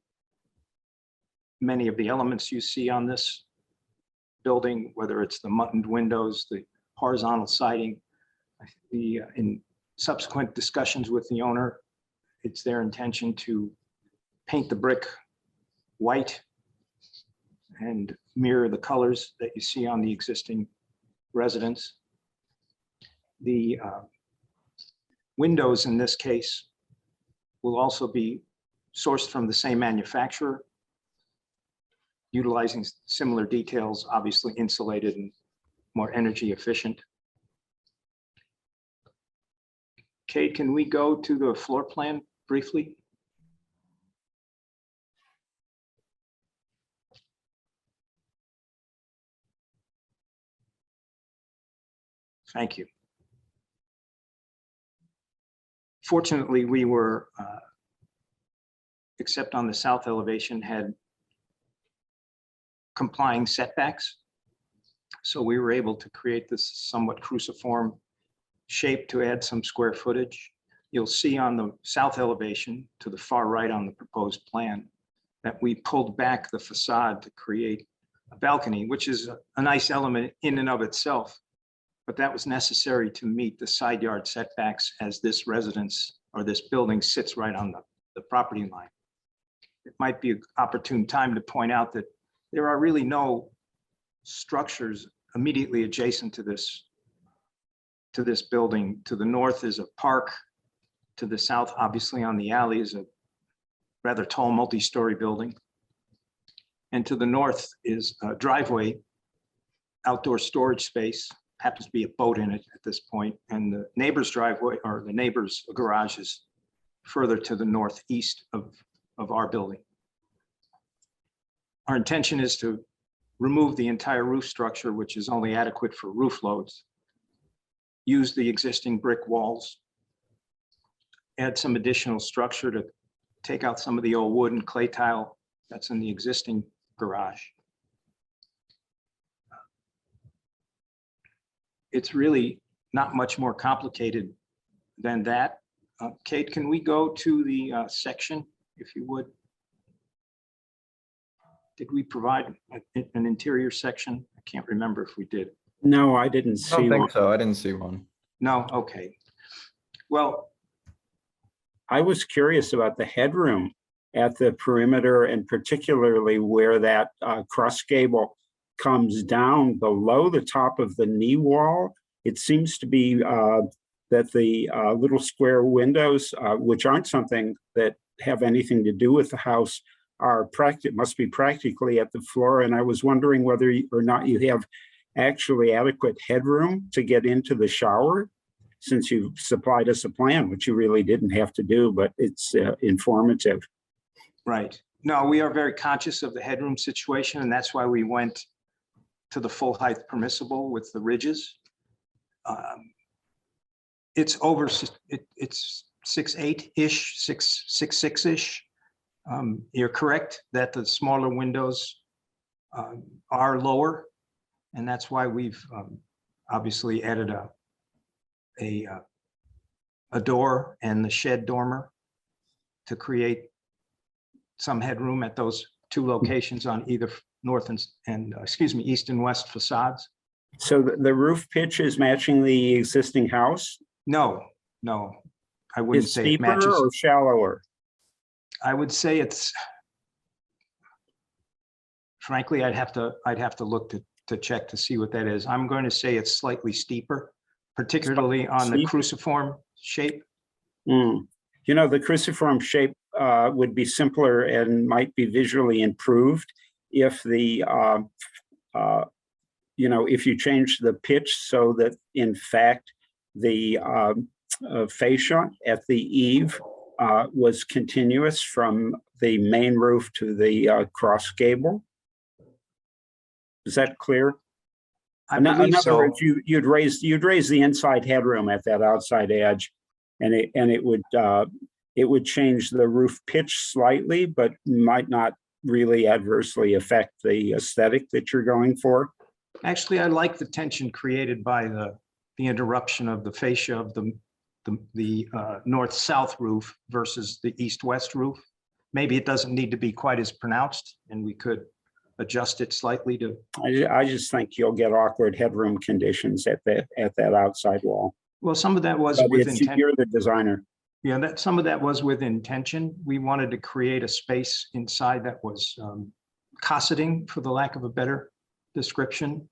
many of the elements you see on this building, whether it's the muttoned windows, the horizontal siding. In subsequent discussions with the owner, it's their intention to paint the brick white and mirror the colors that you see on the existing residence. The windows in this case will also be sourced from the same manufacturer, utilizing similar details, obviously insulated and more energy efficient. Kate, can we go to the floor plan briefly? Thank you. Fortunately, we were, except on the south elevation, had complying setbacks. So we were able to create this somewhat cruciform shape to add some square footage. You'll see on the south elevation to the far right on the proposed plan that we pulled back the facade to create a balcony, which is a nice element in and of itself. But that was necessary to meet the side yard setbacks as this residence or this building sits right on the property line. It might be an opportune time to point out that there are really no structures immediately adjacent to this building. To the north is a park. To the south, obviously on the alley, is a rather tall multi-story building. And to the north is a driveway, outdoor storage space, happens to be a boat in it at this point, and the neighbor's driveway or the neighbor's garage is further to the northeast of our building. Our intention is to remove the entire roof structure, which is only adequate for roof loads, use the existing brick walls, add some additional structure to take out some of the old wood and clay tile that's in the existing garage. It's really not much more complicated than that. Kate, can we go to the section, if you would? Did we provide an interior section? I can't remember if we did. No, I didn't I don't see think one. so. I didn't see one. No, okay. Well, I was curious about the headroom at the perimeter and particularly where that cross gable comes down below the top of the knee wall. It seems to be that the little square windows, which aren't something that have anything to do with the house, must be practically at the floor. And I was wondering whether or not you have actually adequate headroom to get into the shower, since you supplied us a plan, which you really didn't have to do, but it's informative. right. No, we are very conscious of the headroom situation, and that's why we went to the full height permissible with the ridges. It's 6'8"-ish, 6'6"-ish. You're correct that the smaller windows are lower, and that's why we've obviously added a door and the shed dormer to create some headroom at those two locations on either north and excuse me, east and west facades. So the roof pitch is matching the existing house? No, I wouldn't Is say it steeper matches. or shallower? I would say it's, frankly, I'd have to look to check to see what that is. I'm going to say it's slightly steeper, particularly on the Steep? cruciform shape. You know, the cruciform shape would be simpler and might be visually improved if the, you know, if you change the pitch so that in fact the fascia at the eave was continuous from the main roof to the cross gable. Is that clear? I believe in other so. words, you'd raise the inside headroom at that outside edge, and it would change the roof pitch slightly, but might not really adversely affect the aesthetic that you're going for. Actually, I like the tension created by the interruption of the fascia of the north-south roof versus the east-west roof. Maybe it doesn't need to be quite as pronounced, and we could adjust it slightly to. I just think you'll get awkward headroom conditions at that outside wall. Well, some of that was But with intention. you're the designer. Yeah, some of that was with intention. We wanted to create a space inside that was cosseting, for the lack of a better description.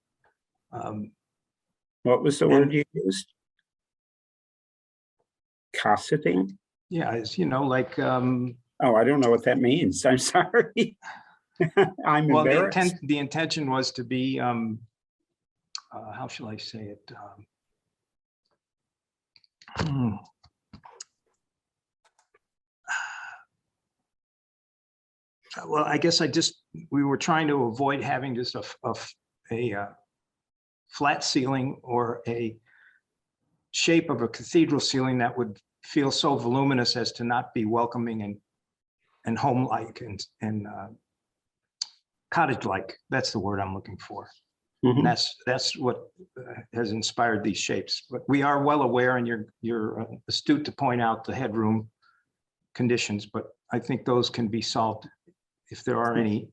What was the word you used? Cosseting? Yeah, it's, you know, like. Oh, I don't know what that means. I'm sorry. I'm Well, embarrassed. the intention was to be, how shall I say it? Well, I guess we were trying to avoid having just a flat ceiling or a shape of a cathedral ceiling that would feel so voluminous as to not be welcoming and home-like and cottage-like. That's the word I'm looking for. Mhm. And that's what has inspired these shapes. But we are well aware, and you're astute to point out the headroom conditions, but I think those can be solved if there are any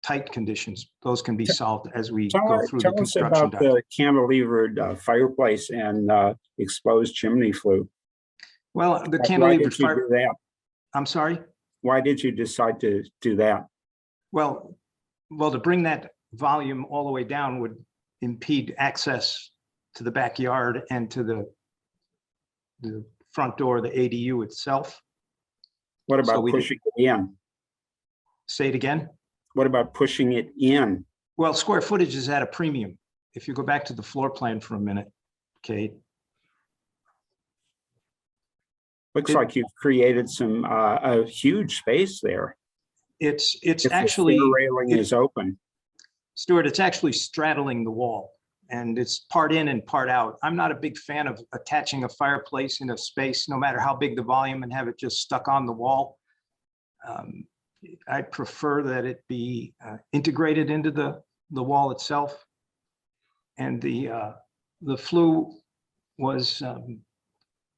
tight conditions. Those can be solved as we go through the Tell us construction. about the cantilevered fireplace and exposed chimney flue. Well, the Why cantilevered did you do that? I'm sorry? Why did you decide to do that? Well, to bring that volume all the way down would impede access to the backyard and to the front door, the ADU itself. What So about we pushing it in? Say it again. What about pushing it in? Well, square footage is at a premium. If you go back to the floor plan for a minute, Kate. Looks like you've created some a huge space there. It's If actually, the railing is open. Stuart, it's actually straddling the wall, and it's part in and part out. I'm not a big fan of attaching a fireplace in a space, no matter how big the volume, and have it just stuck on the wall. I prefer that it be integrated into the wall itself. And the flue was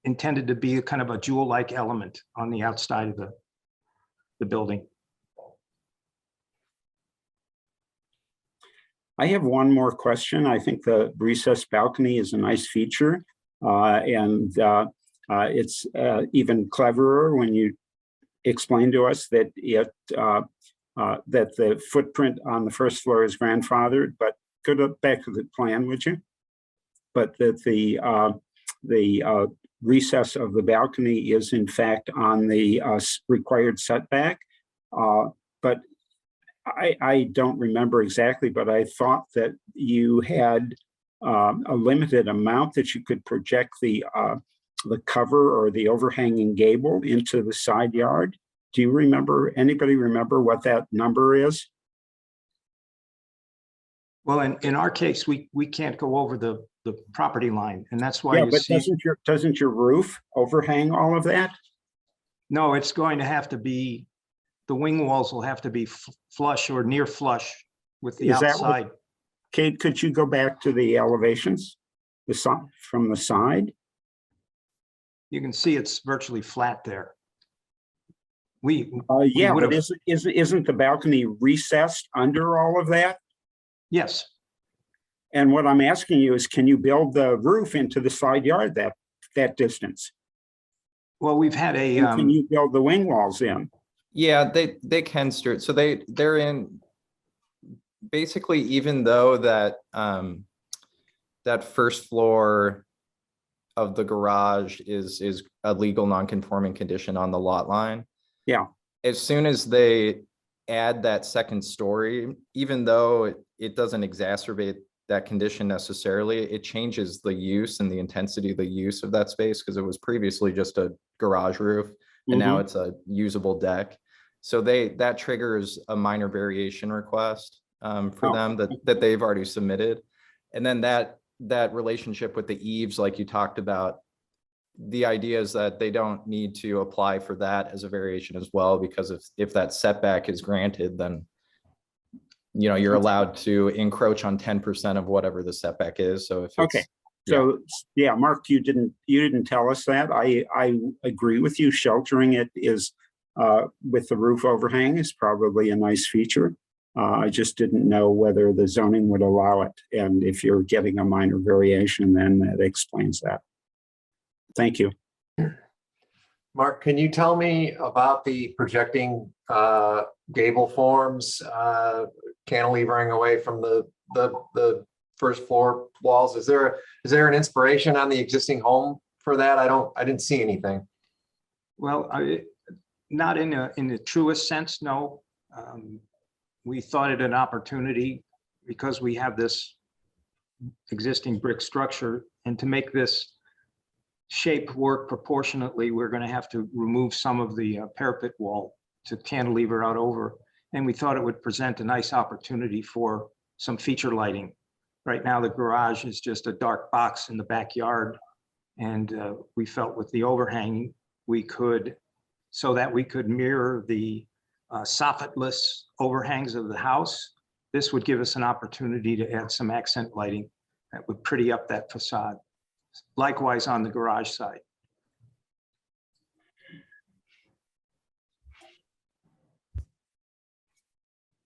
intended to be a kind of a jewel-like element on the outside of the building. I have one more question. I think the recessed balcony is a nice feature. And it's even cleverer when you explain to us that that the footprint on the first floor is grandfathered, but go back to the plan, would you? But that the recess of the balcony is in fact on the required setback. But I don't remember exactly, but I thought that you had a limited amount that you could project the cover or the overhanging gable into the side yard. Do you remember, anybody remember what that number is? Well, in our case, we can't go over the the property line, and that's why Yeah, you but see. doesn't your roof overhang all of that? No, it's going to have to be, the wing walls will have to be flush or near flush with the Is that what- outside. Kate, could you go back to the elevations? The side, from the side? You can see it's virtually flat there. We Yeah, would've- but isn't the balcony recessed under all of that? Yes, And what I'm asking you is, can you build the roof into the side yard that distance? well, we've had a, And can you build the wing walls in? Yeah, they can, Stuart. So they're in, basically, even though that that first floor of the garage is a legal non-conforming condition on the lot line. Yeah. As soon as they add that second story, even though it doesn't exacerbate that condition necessarily, it changes the use and the intensity of the use of that space, because it was previously just a garage roof and now it's a usable deck. So that triggers a minor variation request for them that they've already submitted. And then that relationship with the eaves, like you talked about, the idea is that they don't need to apply for that as a variation as well, because if that setback is granted, then you're allowed to encroach on 10% of whatever the setback is. So if it's, Okay. So yeah, Mark, you didn't tell us that. I agree with you. Sheltering it is with the roof overhang is probably a nice feature. I just didn't know whether the zoning would allow it. And if you're getting a minor variation, then that explains that. Thank you. Mark, can you tell me about the projecting gable forms, cantilevering away from the first floor walls? Is there an inspiration on the existing home for that? I didn't see anything. well, not in the truest sense, no. We thought it an opportunity because we have this existing brick structure, and to make this shape work proportionately, we're going to have to remove some of the parapet wall to cantilever out over. And we thought it would present a nice opportunity for some feature lighting. Right now, the garage is just a dark box in the backyard. And we felt with the overhang, so that we could mirror the soffit-less overhangs of the house, this would give us an opportunity to add some accent lighting that would pretty up that facade. Likewise on the garage side.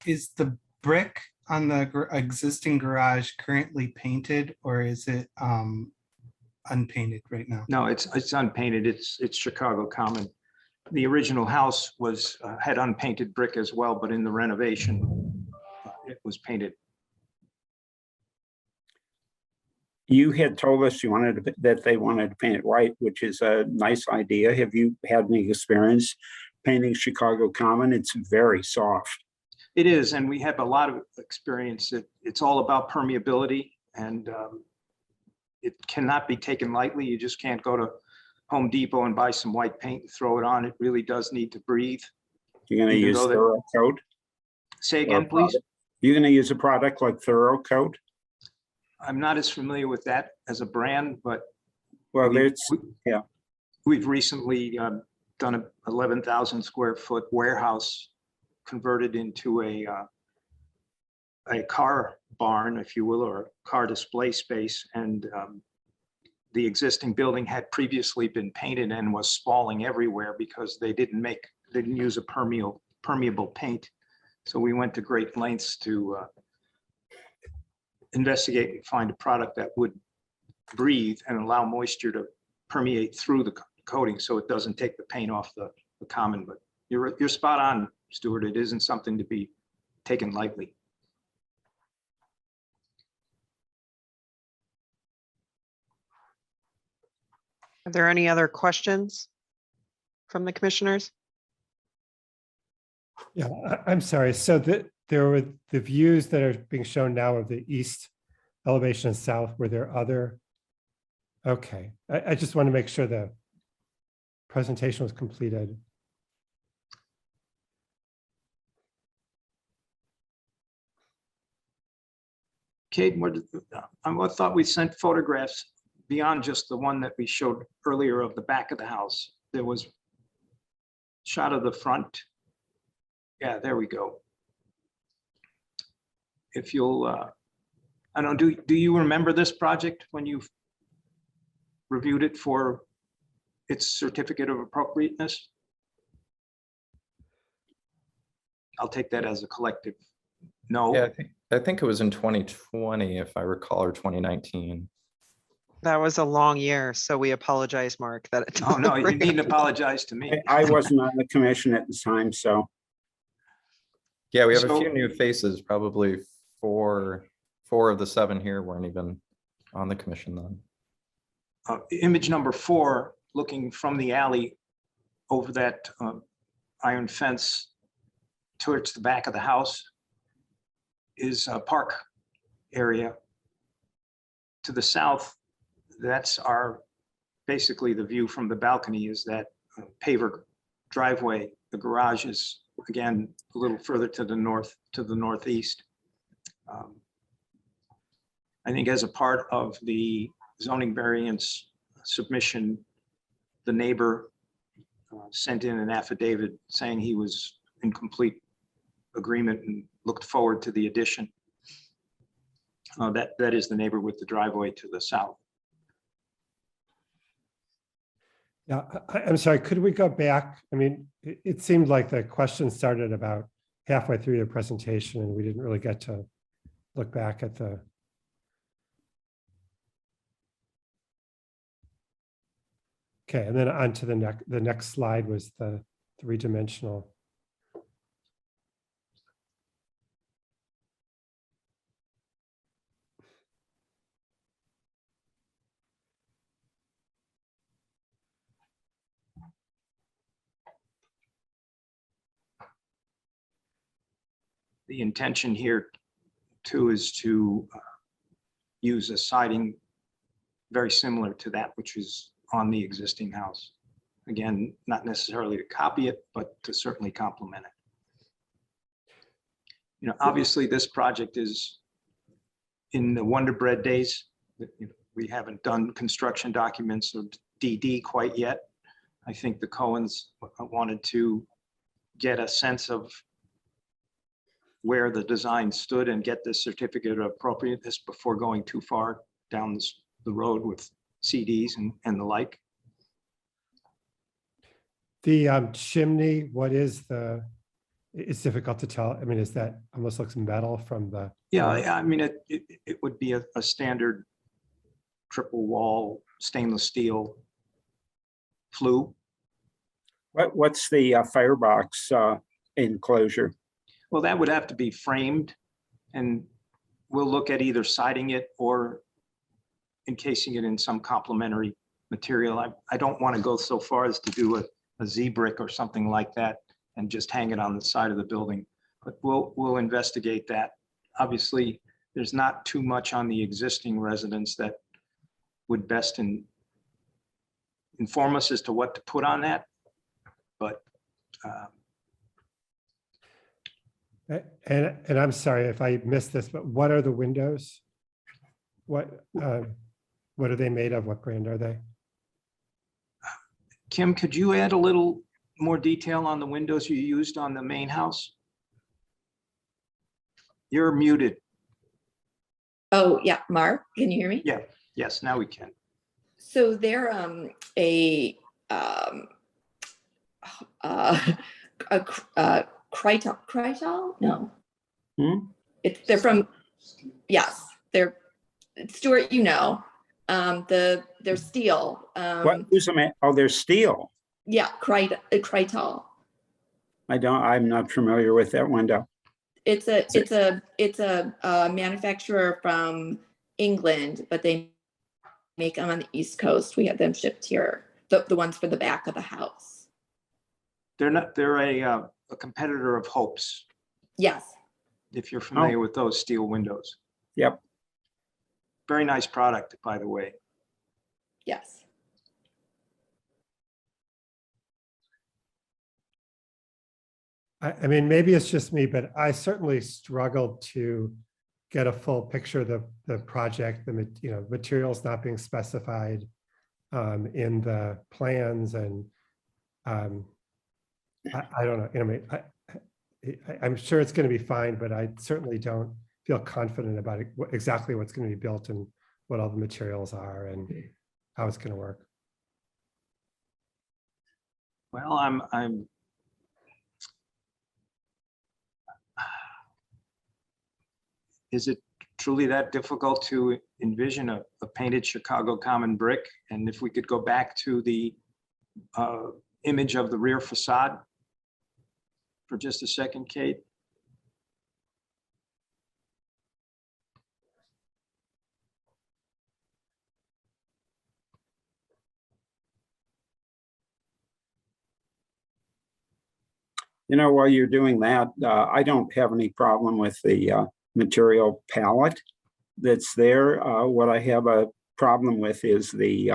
Is the brick on the existing garage currently painted, or is it unpainted right now? No, it's unpainted. It's Chicago Common. The original house had unpainted brick as well, but in the renovation, it was painted. You had told us that they wanted to paint it white, which is a nice idea. Have you had any experience painting Chicago Common? It's very soft. It is, and we have a lot of experience. It's all about permeability, and it cannot be taken lightly. You just can't go to Home Depot and buy some white paint and throw it on. It really does need to breathe. You're going to use Thorough Coat? Say again, please. You're going to use a product like Thorough Coat? I'm not as familiar with that as a brand, but well, we've recently done an 11,000 square foot warehouse converted into a car barn, if you will, or a car display space. And the existing building had previously been painted and was spalling everywhere because they didn't use a permeable paint. So we went to great lengths to investigate and find a product that would breathe and allow moisture to permeate through the coating so it doesn't take the paint off the common. But you're spot on, Stuart. It isn't something to be taken lightly. Are there any other questions from the commissioners? Yeah, I'm sorry. So there were the views that are being shown now of the east elevation and south. Were there other? Okay, I just want to make sure the presentation was completed. Kate, I thought we sent photographs beyond just the one that we showed earlier of the back of the house. There was shot of the front. Yeah, there we go. If you'll, I don't know, do you remember this project when you reviewed it for its certificate of appropriateness? I'll take that as a collective no. Yeah, I think it was in 2020, if I recall, or 2019. That was a long year, so we apologize, Mark, that it. Oh, no, you doesn't needn't ring. apologize to me. I wasn't on the commission at the time, so. Yeah, we have a So- few new faces, probably four of the 7 here weren't even on the commission then. Image number 4, looking from the alley over that iron fence towards the back of the house, is a park area. To the south, that's basically the view from the balcony is that paver driveway. The garage is, again, a little further to the northeast. I think as a part of the zoning variance submission, the neighbor sent in an affidavit saying he was in complete agreement and looked forward to the addition. That is the neighbor with the driveway to the south. Yeah, I'm sorry, could we go back? I mean, it seemed like the question started about halfway through your presentation and we didn't really get to look back at the. Okay, and then on to the next slide was the 3-dimensional. The intention here too is to use a siding very similar to that which is on the existing house. Again, not necessarily to copy it, but to certainly complement it. You know, obviously this project is in the Wonder Bread days. We haven't done construction documents or DD quite yet. I think the Cohens wanted to get a sense of where the design stood and get this certificate of appropriateness before going too far down the road with CDs and the like. The chimney, what is it's difficult to tell. I mean, is that almost looks metal from the. Yeah, I mean, it would be a standard triple wall stainless steel flue. What's the firebox enclosure? Well, that would have to be framed, and we'll look at either siding it or encasing it in some complementary material. I don't want to go so far as to do a Z-brick or something like that and just hang it on the side of the building, but we'll investigate that. Obviously, there's not too much on the existing residence that would best inform us as to what to put on that, but And I'm sorry if I missed this, but what are the windows? What are they made of? What brand are they? Kim, could you add a little more detail on the windows you used on the main house? You're muted. Oh, yeah, Mark, can you hear me? Yeah, yes, now we can. So they're Krytal? No. They're from, yes, they're, Stuart, you know, they're steel. Who's them? Oh, they're steel. Yeah, Krytal. I'm not familiar with that window. It's a manufacturer from England, but they make them on the East Coast. We have them shipped here, the ones for the back of the house. They're a competitor of Hope's, Yes. if you're familiar with those steel windows. Yep. Very nice product, by the way. Yes. I mean, maybe it's just me, but I certainly struggled to get a full picture of the project, materials not being specified in the plans, and I don't know, I'm sure it's going to be fine, but I certainly don't feel confident about exactly what's going to be built and what all the materials are and how it's going to work. Well, I'm is it truly that difficult to envision a painted Chicago common brick? And if we could go back to the image of the rear facade for just a second, Kate. While you're doing that, I don't have any problem with the material palette that's there. What I have a problem with is the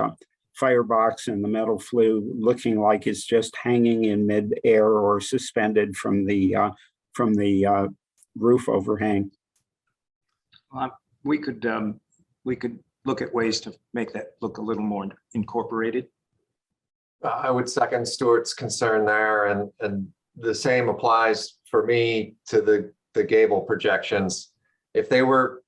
firebox and the metal flue looking like it's just hanging in mid-air or suspended from the roof overhang. We could look at ways to make that look a little more incorporated. I would second Stuart's concern there, and the same applies for me to the gable projections. If they were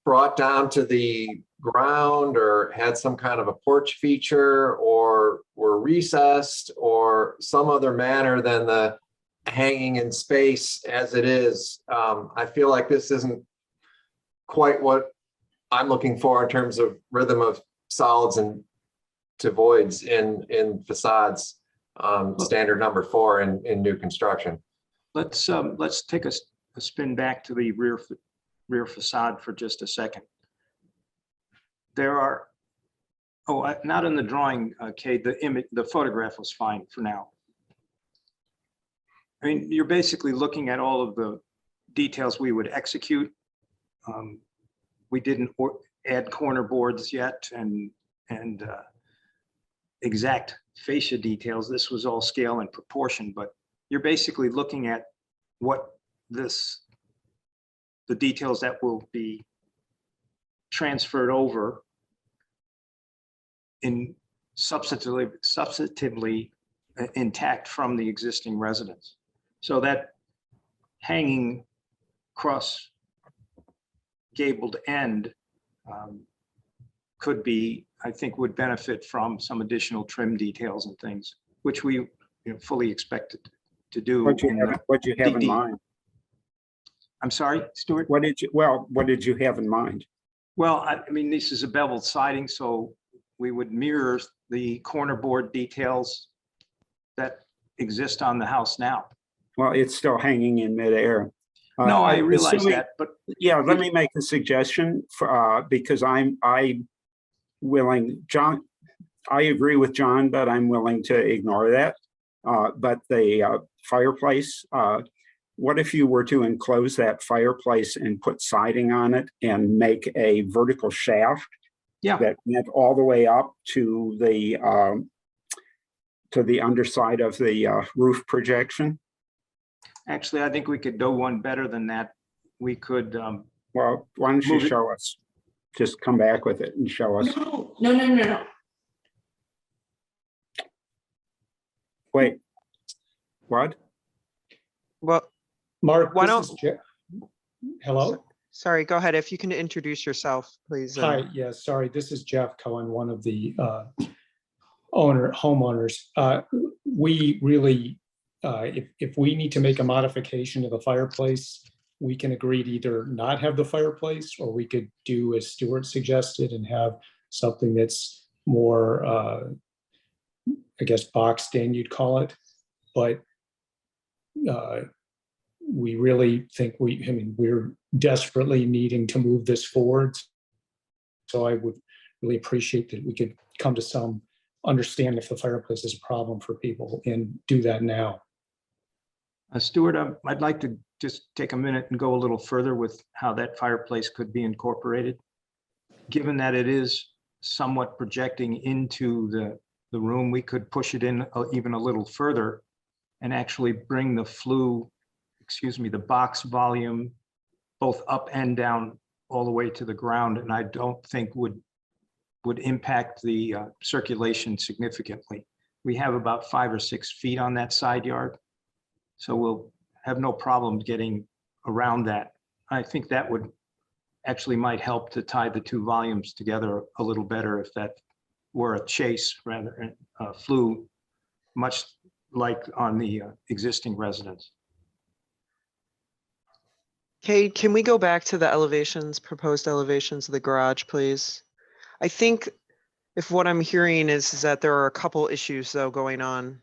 brought down to the ground or had some kind of a porch feature or were recessed or some other manner than the hanging in space as it is, I feel like this isn't quite what I'm looking for in terms of rhythm of solids and to voids in facades. Standard number 4 in new construction. Let's take a spin back to the rear facade for just a second. There are, not in the drawing, Kate, the photograph was fine for now. I mean, you're basically looking at all of the details we would execute. We didn't add corner boards yet and exact fascia details. This was all scale and proportion, but you're basically looking at what the details that will be transferred over in substantively intact from the existing residence. So that hanging cross gabled end could be, I think, would benefit from some additional trim details and things, which we fully expected to do. What you have in mind? I'm sorry, Stuart? What did you have in mind? Well, I mean, this is a beveled siding, so we would mirror the corner board details that exist on the house now. Well, it's still hanging in midair. No, I realize that, but yeah, let me make a suggestion for, because I'm willing, John, I agree with John, but I'm willing to ignore that. But the fireplace, what if you were to enclose that fireplace and put siding on it and make a vertical shaft? Yeah. That went all the way up to the underside of the roof projection? Actually, I think we could do one better than that. We could. Well, why don't you show us? Just come back with it and show us. No. Wait, what? Well, Mark, why this is Jeff. Hello? Sorry, go ahead. If you can introduce yourself, please. Hi, yeah, sorry. This is Jeff Cohen, one of the homeowners. We really, if we need to make a modification to the fireplace, we can agree to either not have the fireplace, or we could do as Stuart suggested and have something that's more, I guess, boxed in, you'd call it. But we really think we're desperately needing to move this forward. So I would really appreciate that we could come to some understanding if the fireplace is a problem for people and do that now. Stuart, I'd like to just take a minute and go a little further with how that fireplace could be incorporated. Given that it is somewhat projecting into the room, we could push it in even a little further and actually bring the box volume both up and down all the way to the ground, and I don't think would impact the circulation significantly. We have about 5 or 6 feet on that side yard, so we'll have no problem getting around that. I think that would actually might help to tie the two volumes together a little better if that were a chase rather than flew, much like on the existing residence. Kate, can we go back to the elevations, proposed elevations of the garage, please? I think if what I'm hearing is that there are a couple issues though going on,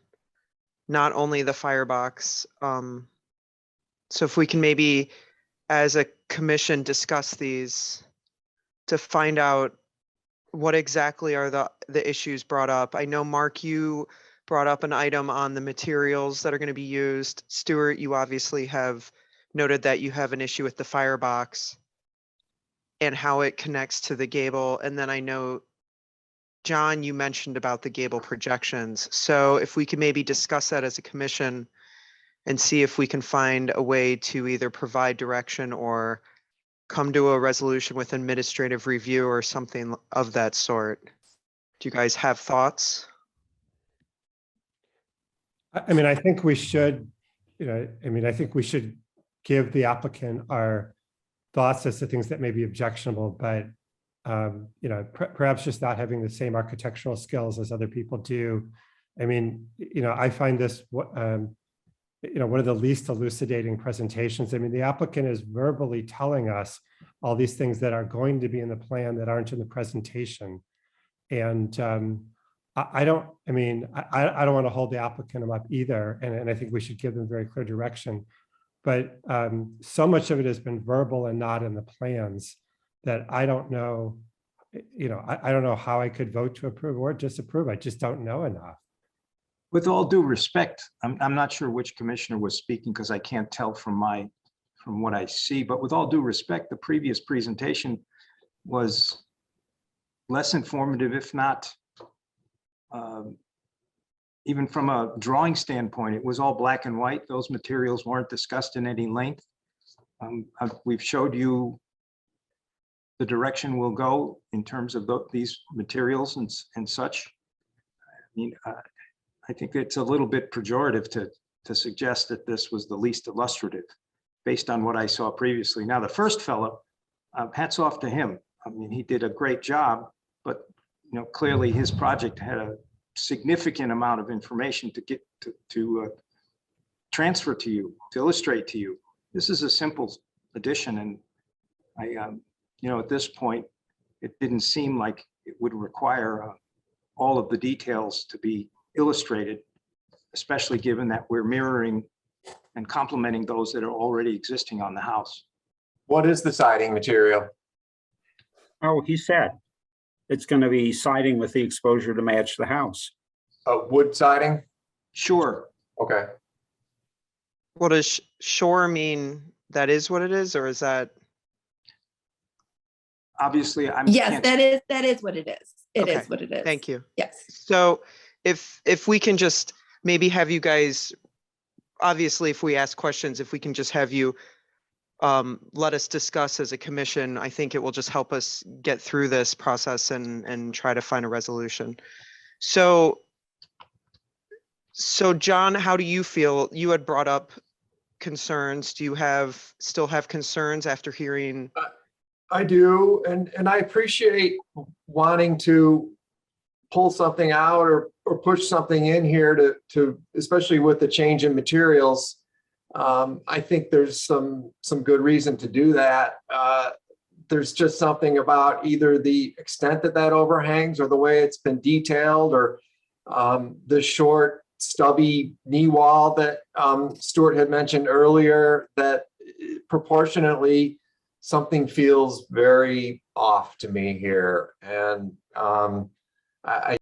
not only the firebox. So if we can maybe, as a commission, discuss these to find out what exactly are the issues brought up. I know, Mark, you brought up an item on the materials that are going to be used. Stuart, you obviously have noted that you have an issue with the firebox and how it connects to the gable. And then I know, John, you mentioned about the gable projections. So if we could maybe discuss that as a commission and see if we can find a way to either provide direction or come to a resolution with administrative review or something of that sort. Do you guys have thoughts? I mean, I think we should, I think we should give the applicant our thoughts as to things that may be objectionable, but perhaps just not having the same architectural skills as other people do. I mean, I find this, one of the least elucidating presentations. I mean, the applicant is verbally telling us all these things that are going to be in the plan that aren't in the presentation. And I don't want to hold the applicant up either. And I think we should give them very clear direction. But so much of it has been verbal and not in the plans that I don't know, I don't know how I could vote to approve or disapprove. I just don't know enough. With all due respect, I'm not sure which commissioner was speaking because I can't tell from what I see, but with all due respect, the previous presentation was less informative, if not even from a drawing standpoint. It was all black and white. Those materials weren't discussed in any length. We've showed you the direction we'll go in terms of these materials and such. I mean, I think it's a little bit pejorative to suggest that this was the least illustrative based on what I saw previously. Now, the first fellow, hats off to him. I mean, he did a great job, but clearly his project had a significant amount of information to get to transfer to you, to illustrate to you. This is a simple addition, and I, at this point, it didn't seem like it would require all of the details to be illustrated, especially given that we're mirroring and complementing those that are already existing on the house. What is the siding material? Oh, he said it's going to be siding with the exposure to match the house. Wood siding? Sure. Okay. What does shore mean? That is what it is, or is that? Obviously, Yes, that is what it is. It is what it is. Thank you. Yes. So if we can just maybe have you guys, obviously, if we ask questions, if we can just have you let us discuss as a commission, I think it will just help us get through this process and try to find a resolution. So John, how do you feel? You had brought up concerns. Do you still have concerns after hearing? I do, and I appreciate wanting to pull something out or push something in here to especially with the change in materials. I think there's some good reason to do that. There's just something about either the extent that overhangs or the way it's been detailed, or the short stubby knee wall that Stuart had mentioned earlier, that proportionately something feels very off to me here. And I